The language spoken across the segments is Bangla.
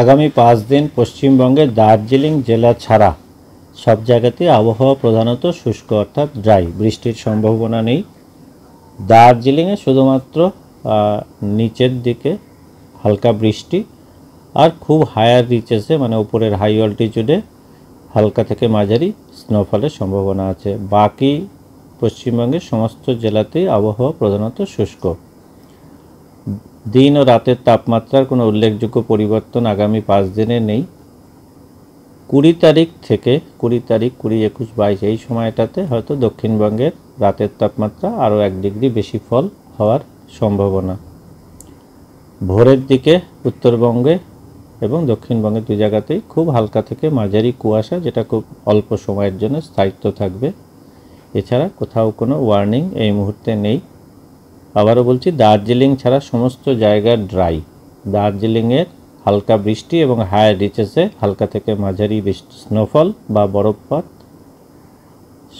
আগামী 5 দিন পশ্চিমবঙ্গে দার্জিলিং জেলা ছাড়া সব জায়গাতেই আবহাওয়া প্রধানত শুষ্ক অর্থাৎ ড্রাই, বৃষ্টির সম্ভাবনা নেই। দার্জিলিংয়ে শুধুমাত্র নিচের দিকে হালকা বৃষ্টি আর খুব হায়ার রিচেসে মানে উপরের হাই অল্টিটিউডে হালকা থেকে মাঝারি স্নোফলের সম্ভাবনা আছে। বাকি পশ্চিমবঙ্গের সমস্ত জেলাতেই আবহাওয়া প্রধানত শুষ্ক। দিন ও রাতের তাপমাত্রার কোনো উল্লেখযোগ্য পরিবর্তন আগামী 5 দিনে নেই। 20 তারিখ থেকে 20, 21, 22 এই সময়টাতে হয়তো দক্ষিণবঙ্গের রাতের তাপমাত্রা আরও 1 ডিগ্রি বেশি ফল হওয়ার সম্ভাবনা। ভোরের দিকে উত্তরবঙ্গে এবং দক্ষিণবঙ্গের 2 জায়গাতেই খুব হালকা থেকে মাঝারি কুয়াশা, যেটা খুব অল্প সময়ের জন্য স্থায়িত্ব থাকবে। এছাড়া কোথাও কোনো ওয়ার্নিং এই মুহূর্তে নেই। আবারও বলছি, দার্জিলিং ছাড়া সমস্ত জায়গা ড্রাই। দার্জিলিংয়ের হালকা বৃষ্টি এবং হায়ার রিচেসে হালকা থেকে মাঝারি স্নোফল বা বরফপাত।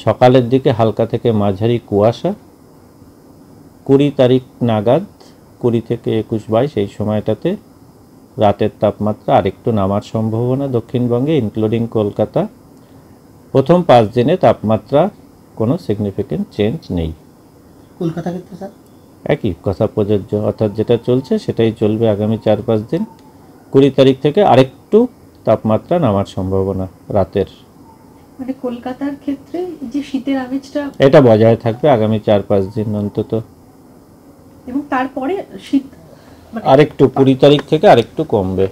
সকালের দিকে হালকা থেকে মাঝারি কুয়াশা। 20 তারিখ নাগাদ 20 থেকে 21, 22 এই সময়টাতে রাতের তাপমাত্রা আরেকটু নামার সম্ভাবনা দক্ষিণবঙ্গে, ইনক্লুডিং কলকাতা। প্রথম 5 দিনে তাপমাত্রা কোনো সিগনিফিক্যান্ট চেঞ্জ নেই। কলকাতা ক্ষেত্রে স্যার একই কথা প্রযোজ্য, অর্থাৎ যেটা চলছে সেটাই চলবে আগামী 4-5 দিন। 20 তারিখ থেকে আরেকটু তাপমাত্রা নামার সম্ভাবনা রাতের। মানে কলকাতার ক্ষেত্রে যে শীতের আমেজটা এটা বজায় থাকবে আগামী 4-5 দিন অন্তত, এবং তারপরে শীত আরেকটু 20 তারিখ থেকে আরেকটু কমবে।